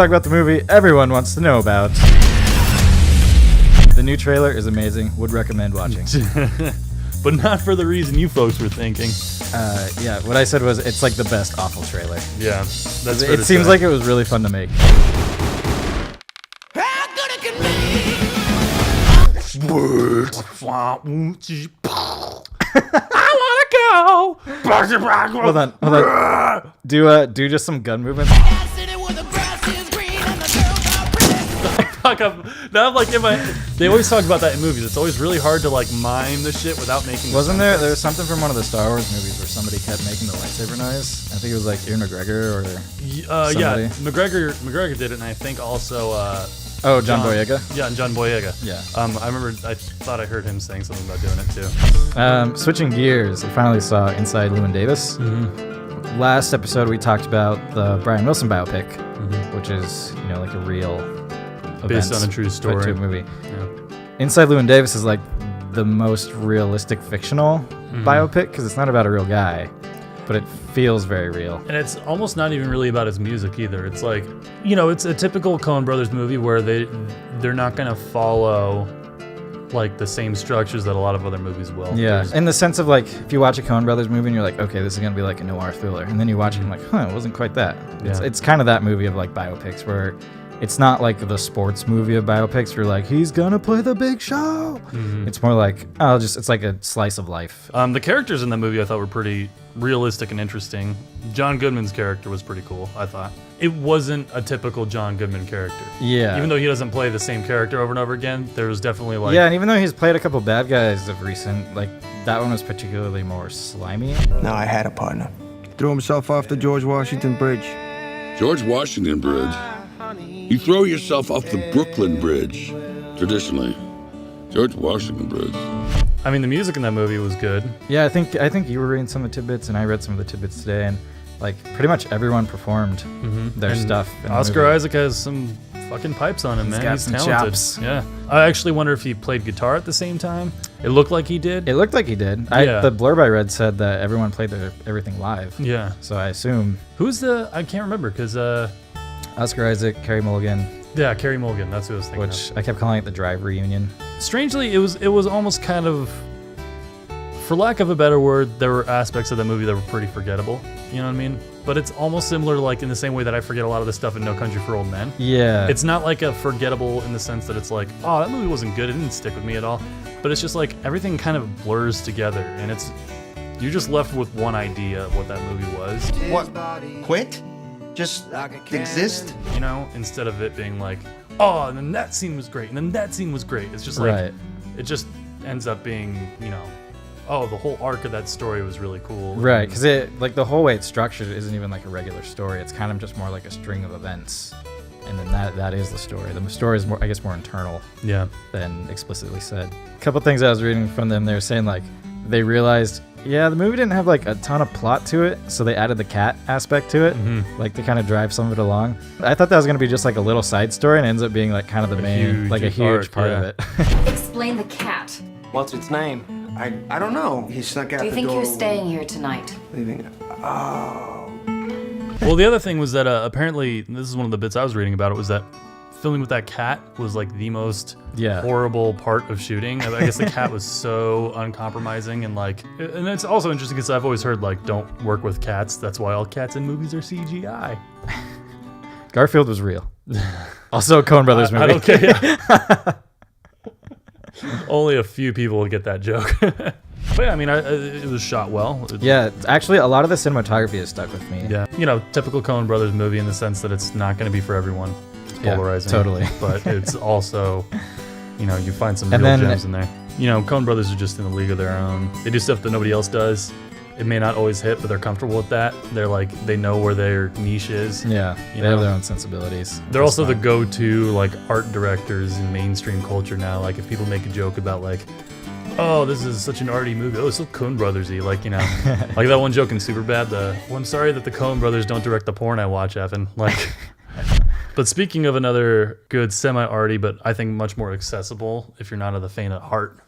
talk about the movie everyone wants to know about. The new trailer is amazing. Would recommend watching. But not for the reason you folks were thinking. Yeah, what I said was it's like the best awful trailer. Yeah, that's It seems like it was really fun to make. I want to go. Hold on. Do just some gun movements. Now I'm like in my. They always talk about that in movies. It's always really hard to like mime the shit without making. Wasn't there was something from one of the Star Wars movies where somebody kept making the lightsaber noise? I think it was like Ewan McGregor or somebody. Yeah, McGregor did it, and I think also. John Boyega. Yeah, and John Boyega. Yeah. I remember. I thought I heard him saying something about doing it too. Switching gears, I finally saw Inside Llewyn Davis. Mm-hmm. Last episode we talked about the Brian Wilson biopic, which is like a real. Based on a true story. To a movie. Yeah. Inside Llewyn Davis is like the most realistic fictional biopic because it's not about a real guy, but it feels very real. And it's almost not even really about his music either. It's like, it's a typical Coen Brothers movie where they're not going to follow like the same structures that a lot of other movies will. Yeah, in the sense of like if you watch a Coen Brothers movie and you're like, okay, this is going to be like a noir thriller, and then you watch it and you're like, it wasn't quite that. Yeah. It's kind of that movie of like biopics where it's not like the sports movie of biopics where like, he's gonna play the big show. Mm-hmm. It's more like, it's like a slice of life. The characters in the movie I thought were pretty realistic and interesting. John Goodman's character was pretty cool, I thought. It wasn't a typical John Goodman character. Yeah. Even though he doesn't play the same character over and over again, there was definitely like... Yeah, and even though he's played a couple bad guys of recent, like, that one was particularly more slimy. No, I had a partner. Threw himself off the George Washington Bridge. George Washington Bridge? You throw yourself off the Brooklyn Bridge, traditionally. George Washington Bridge. I mean, the music in that movie was good. Yeah, I think you were reading some of the tidbits, and I read some of the tidbits today, and like pretty much everyone performed their stuff. Oscar Isaac has some fucking pipes on him, man. He's talented. Chops. Yeah. I actually wonder if he played guitar at the same time. It looked like he did. The blurb I read said that everyone played everything live. Yeah. So I assume. I can't remember, because... Oscar Isaac, Carey Mulligan. Yeah, Carey Mulligan. That's who I was thinking of. I kept calling it the Drive reunion. Strangely, it was almost kind of, for lack of a better word, there were aspects of the movie that were pretty forgettable. You know what I mean? But it's almost similar, like in the same way that I forget a lot of the stuff in No Country for Old Men. Yeah. It's not like a forgettable in the sense that it's like, oh, that movie wasn't good. It didn't stick with me at all. But it's just like everything kind of blurs together, and you're just left with one idea of what that movie was. What? Quit? Just exist? Instead of it being like, oh, and then that scene was great, and then that scene was great. It's just like, It just ends up being, oh, the whole arc of that story was really cool. Right, because the whole way it's structured isn't even like a regular story. It's kind of just more like a string of events, and then that is the story. The story is more, I guess, more internal than explicitly said. A couple things I was reading from them, they were saying like they realized, the movie didn't have like a ton of plot to it, so they added the cat aspect to it, like to kind of drive some of it along. I thought that was going to be just like a little side story, and it ends up being like kind of the main, like a huge part of it. Explain the cat. What's its name? I don't know. He snuck out the door. Do you think you're staying here tonight? Leaving. Oh. Well, the other thing was that apparently, this is one of the bits I was reading about it, was that filming with that cat was like the most horrible part of shooting. I guess the cat was so uncompromising, and it's also interesting because I've always heard like, don't work with cats. That's why all cats in movies are CGI. Garfield was real. Also a Coen Brothers movie. I don't care. Yeah. Only a few people will get that joke. But yeah, I mean, it was shot well. Actually, a lot of the cinematography has stuck with me. Yeah, typical Coen Brothers movie in the sense that it's not going to be for everyone. It's polarizing. Totally. But it's also, you find some real gems in there. Coen Brothers are just in a league of their own. They do stuff that nobody else does. It may not always hit, but they're comfortable with that. They're like, they know where their niche is. Yeah, they have their own sensibilities. They're also the go-to like art directors in mainstream culture now. Like if people make a joke about like, oh, this is such an arty movie. Oh, it's so Coen Brothers-y. Like, like that one joke in Superbad. Well, I'm sorry that the Coen Brothers don't direct the porn I watch, Evan. Like, but speaking of another good semi-arty, but I think much more accessible if you're not of the faint of heart,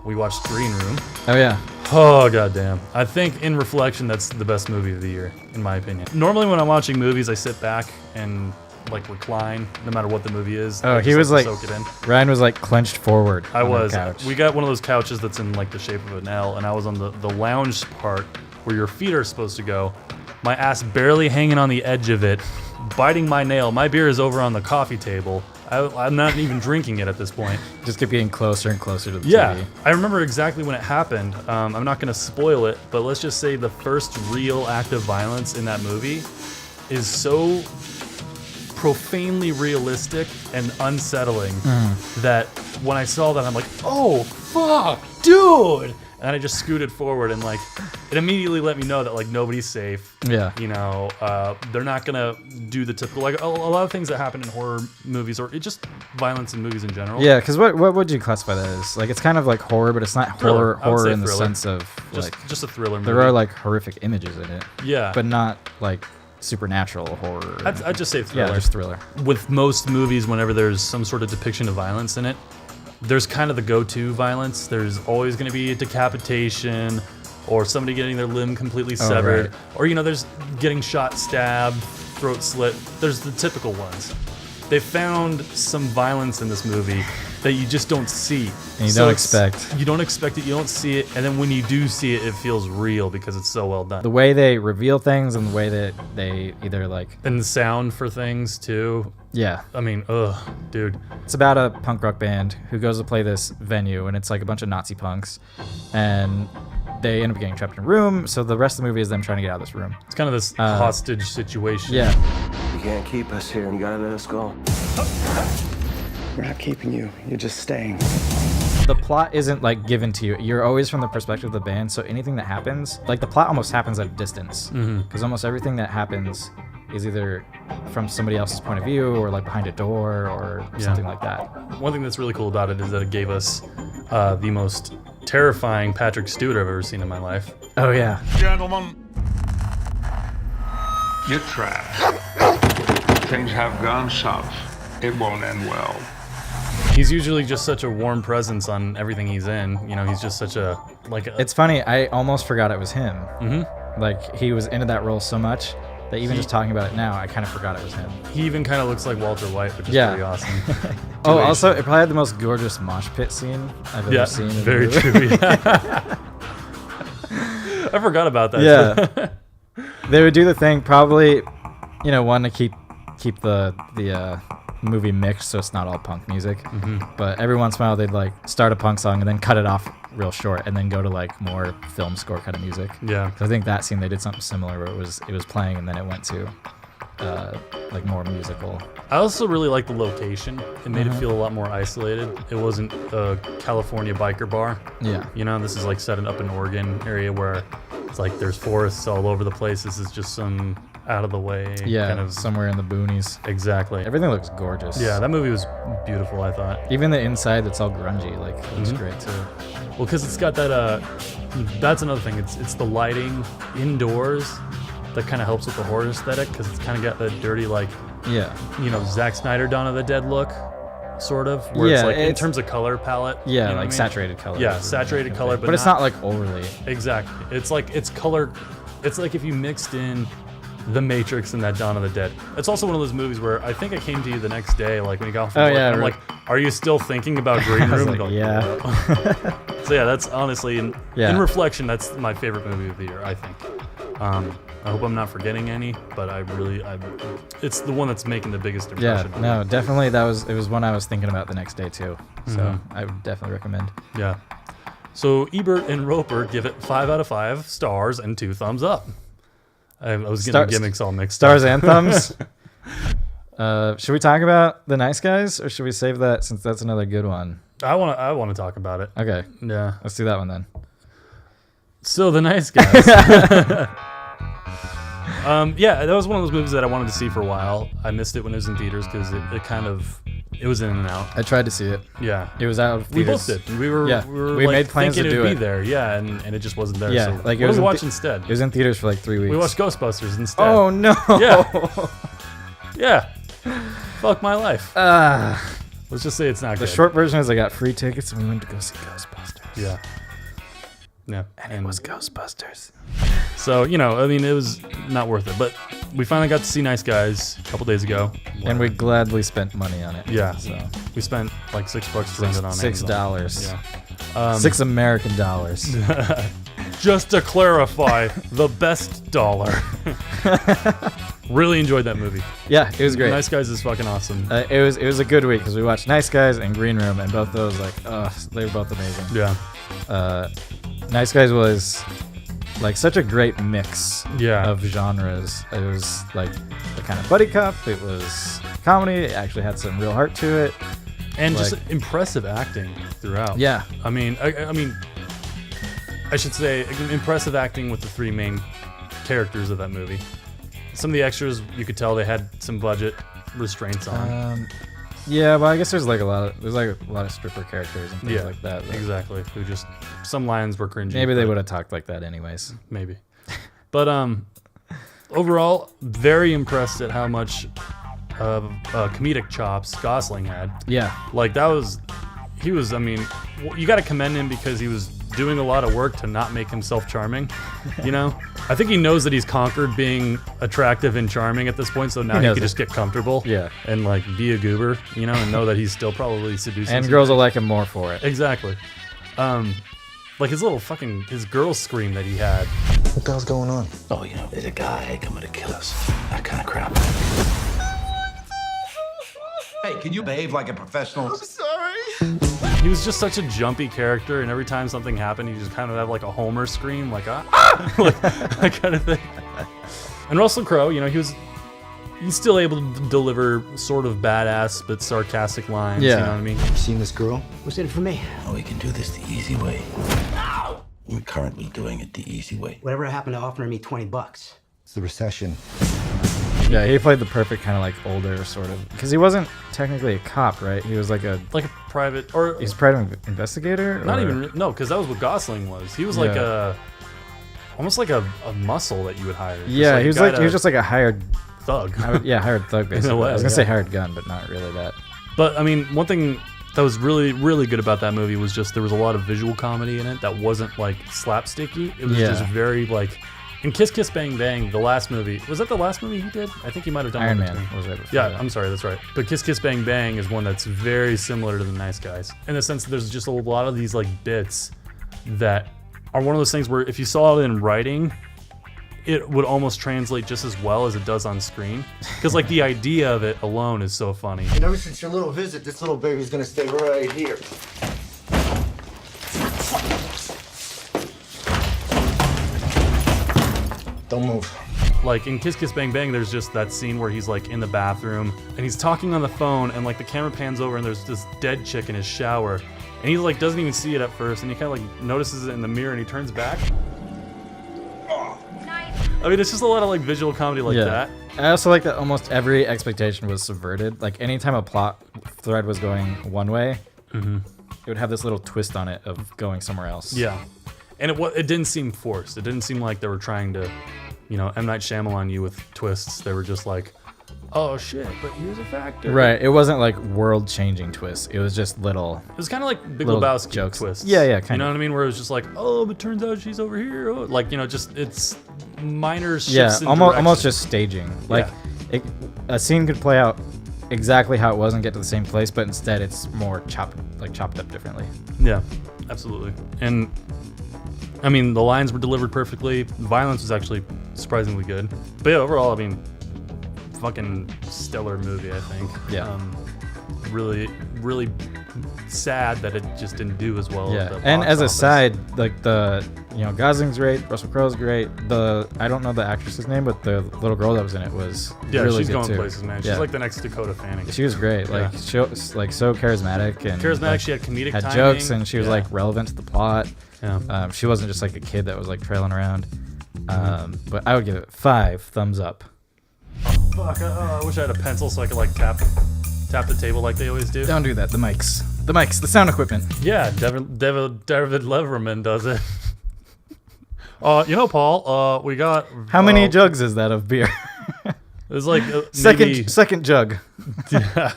we watched Green Room. Oh yeah. Oh goddamn! I think in reflection, that's the best movie of the year, in my opinion. Normally, when I'm watching movies, I sit back and like recline no matter what the movie is. Oh, I he just was like like, to soak it in. Ryan was like clenched forward. I on was. the couch. We got one of those couches that's in like the shape of an L, and I was on the lounge part where your feet are supposed to go. My ass barely hanging on the edge of it, biting my nail. My beer is over on the coffee table. I'm not even drinking it at this point. Just kept getting closer and closer to the Yeah, TV. I remember exactly when it happened. I'm not going to spoil it, but let's just say the first real act of violence in that movie is so profanely realistic and unsettling that when I saw that, I'm like, oh, fuck, dude! And I just scooted forward, and like, it immediately let me know that like nobody's safe. Yeah. You know, they're not gonna do the typical, like a lot of things that happen in horror movies or just violence in movies in general. Yeah, because what would you classify that as? Like, it's kind of like horror, but it's not Thriller. I would horror say in the thriller. sense of Just a thriller movie. there are like horrific images in it. Yeah. But not like supernatural horror. I'd just say thriller. Yeah, just thriller. With most movies, whenever there's some sort of depiction of violence in it, there's kind of the go-to violence. There's always going to be a decapitation or somebody getting their limb completely severed. right. Or, you know, there's getting shot, stabbed, throat slit. There's the typical ones. They found some violence in this movie that you just don't see. And you don't expect. You don't expect it, you don't see it, and then when you do see it, it feels real because it's so well done. The way they reveal things and the way that they either like... And the sound for things, too. Yeah. I mean, ugh, dude. It's about a punk rock band who goes to play this venue, and it's like a bunch of Nazi punks. And they end up getting trapped in a room, so the rest of the movie is them trying to get out of this room. It's kind of this hostage situation. Yeah. You can't keep us here, and you gotta let us go. We're not keeping you. You're just staying. The plot isn't like given to you. You're always from the perspective of the band, so anything that happens, like the plot almost happens at a distance. Because almost everything that happens is either from somebody else's point of view or like behind a door or something like that. One thing that's really cool about it is that it gave us the most terrifying Patrick Stewart I've ever seen in my life. Oh yeah. Gentlemen, you're trapped. Things have gone south. It won't end well. He's usually just such a warm presence on everything he's in. You know, he's just such a It's funny. I almost forgot it was him. Like he was into that role so much that even just talking about it now, I kind of forgot it was him. He even kind of looks like Walter White, which is Yeah. pretty awesome. Oh, also, it probably had the most gorgeous mosh pit scene I've ever seen. In very the movie. true. Yeah. I forgot about that. Yeah. They would do the thing probably, you know, one to keep the movie mixed so it's not all punk music. But every once in a while they'd like start a punk song and then cut it off real short and then go to like more film score kind of music. Yeah. So I think that scene they did something similar where it was playing and then it went to like more musical. I also really like the location. It made it feel a lot more isolated. It wasn't a California biker bar. Yeah. You know, this is like set up in Oregon area where it's like there's forests all over the place. This is just some out of the way kind of somewhere in the boonies. Exactly. Everything looks gorgeous. Yeah, that movie was beautiful, I thought. Even the inside that's all grungy, like it looks great too. Well, because it's got that. That's another thing. It's the lighting indoors that kind of helps with the horror aesthetic because it's kind of got that dirty, like, Yeah. you know, Zack Snyder Dawn of the Dead look, sort of. Where it's Yeah, like in it's- terms of color palette. Yeah, you know like what I mean? saturated color. Yeah, saturated color, but it's not like overly. Exactly. It's like it's color. It's like if you mixed in The Matrix and that Dawn of the Dead. It's also one of those movies where I think I came to you the next day, like when you got off from work, yeah, and I'm right. like, "Are you still thinking about Green I was Room?" like, And you're yeah. So yeah, that's honestly in Yeah. reflection, that's my favorite movie of the year, I think. I hope I'm not forgetting any, but it's the one that's making the biggest Yeah, impression. no, definitely it was one I was thinking about the next day too. So I would definitely recommend. Yeah. So Ebert and Roper give it 5 out of 5 stars and 2 thumbs up. I was getting the gimmicks all mixed Stars up. and thumbs. Should we talk about The Nice Guys or should we save that since that's another good one? I want to talk about it. Okay, Yeah. let's do that one then. So The Nice Guys. Yeah, that was one of those movies that I wanted to see for a while. I missed it when it was in theaters because it was in and out. I tried to see it. Yeah. It was out of We theaters. both did. We were we like, made plans thinking to do it'd be it. there. Yeah, and it just wasn't there. Yeah, so like what it did was we in watch the- instead? It was in theaters for like 3 weeks. We watched Ghostbusters instead. Oh no! Yeah. Yeah. Fuck my life. Let's just say it's not The good. short version is I got free tickets and we went to go see Ghostbusters. Yeah. Yeah. And it was Ghostbusters. So, you know, I mean, it was not worth it. But we finally got to see Nice Guys a couple days ago. And we gladly spent money on it. Yeah. So We spent like $6 to rent it on $6. Amazon. Yeah. $6 American dollars. Just to clarify, the best dollar. Really enjoyed that movie. Yeah, it was great. Nice Guys is fucking awesome. It was a good week because we watched Nice Guys and Green Room, and both those they were both amazing. Yeah. Nice Guys was like such a great mix of genres. It was like the kind of buddy cop. It was comedy. It actually had some real heart to it, and just impressive acting throughout. Yeah. I mean, I should say impressive acting with the three main characters of that movie. Some of the extras, you could tell they had some budget restraints on. Yeah, but I guess there's a lot of stripper characters and things like that. Exactly. Who just some lines were cringy. Maybe they would have talked like that anyways. Maybe. But overall, very impressed at how much comedic chops Gosling had. Yeah. Like he was. I mean, you got to commend him because he was doing a lot of work to not make himself charming. You know, I think he knows that he's conquered being attractive and charming at this point, so now he can just get comfortable. Yeah. And like be a goober, you know, and know that he's still probably seducing. And girls will like him more for it. Exactly. Like his girl scream that he had. What the hell's going on? Oh, you know, there's a guy coming to kill us. That kind of crap. Hey, can you behave like a professional? I'm sorry. He was just such a jumpy character, and every time something happened, he just kind of had like a Homer scream, like like that kind of thing. And Russell Crowe, you know, he's still able to deliver sort of badass but sarcastic lines. Yeah. You know what I mean? You seen this girl? What's in it for me? Oh, we can do this the easy way. No! We're currently doing it the easy way. Whatever happened to offering me $20? It's the recession. Yeah, he played the perfect kind of like older sort of, because he wasn't technically a cop, right? He was like a private, or he's a private investigator. Not even because that was what Gosling was. He was like almost like a muscle that you would hire. Yeah, he was just like a hired thug. Hired thug basically. Way, I was gonna say hired gun, but not really that. But I mean, one thing that was really, really good about that movie was just there was a lot of visual comedy in it that wasn't like slapsticky. It was just very like. In Kiss Kiss Bang Bang, the last movie, was that the last movie he did? I think he might have done Iron one Man between. was right before Yeah, that. I'm sorry, that's right. But Kiss Kiss Bang Bang is one that's very similar to The Nice Guys. In the sense that there's just a lot of these like bits that are one of those things where if you saw it in writing, it would almost translate just as well as it does on screen. Because like the idea of it alone is so funny. And ever since your little visit, this little baby's gonna stay right here. Don't move. Like in Kiss Kiss Bang Bang, there's just that scene where he's like in the bathroom and he's talking on the phone and like the camera pans over and there's this dead chick in his shower and he like doesn't even see it at first and he kind of like notices it in the mirror and he turns back. I mean, it's just a lot of like visual comedy like that. I also like that almost every expectation was subverted. Like anytime a plot thread was going one way, it would have this little twist on it of going somewhere else. Yeah, and it didn't seem forced. It didn't seem like they were trying to, you know, M. Night Shyamalan you with twists. They were just like, oh shit, but here's a factor. Right. It wasn't like world-changing twists. It was just little. It was kind of like Big little Lebowski jokes. twists. Yeah, yeah, You kind know of. what I mean? Where it was just like, oh, but turns out she's over here. Oh, like, you know, just it's minor shifts. Yeah, in almost direction. just staging. Like a scene could play out exactly how it was and get to the same place, but instead it's more chopped up differently. Yeah, absolutely. And I mean, the lines were delivered perfectly. The violence was actually surprisingly good. But yeah, overall, I mean, fucking stellar movie, I think. Yeah. Really, really sad that it just didn't do as well. Yeah, At the and box as a office. side, like Gosling's great, Russell Crowe's great. I don't know the actress's name, but the little girl that was in it was really she's good going too. places, man. She's like the next Dakota Fanning. She was great. Like she was like so charismatic and like, she had comedic had timing. jokes, and she was like relevant to the plot. Yeah. She wasn't just like a kid that was like trailing around. But I would give it 5 thumbs up. Fuck, I wish I had a pencil so I could like tap the table like they always do. Don't do that. The mics, the sound equipment. Yeah, David Leverman does it. You know, Paul, we got How many jugs is that of beer? It was like second jug. Yeah.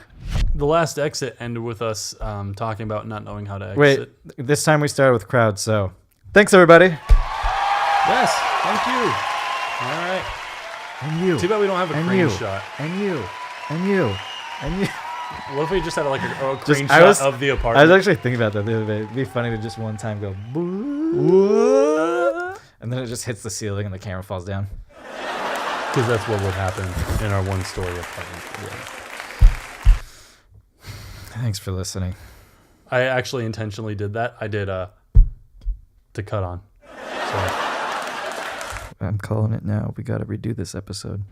The last exit ended with us talking about not knowing how to exit. Wait, this time we started with crowd, so thanks everybody. Yes, thank you. All right. And you. Too bad we don't have a crane you. shot. And you. And you. And you. What if we just had like a crane Just, shot of the apartment? I was actually thinking about that the other day. It'd be funny to just one time go, boo, and then it just hits the ceiling and the camera falls down. Because that's what would happen in our one-story apartment. Yeah. Thanks for listening. I actually intentionally did that. I did to cut on. So. I'm calling it now. We got to redo this episode.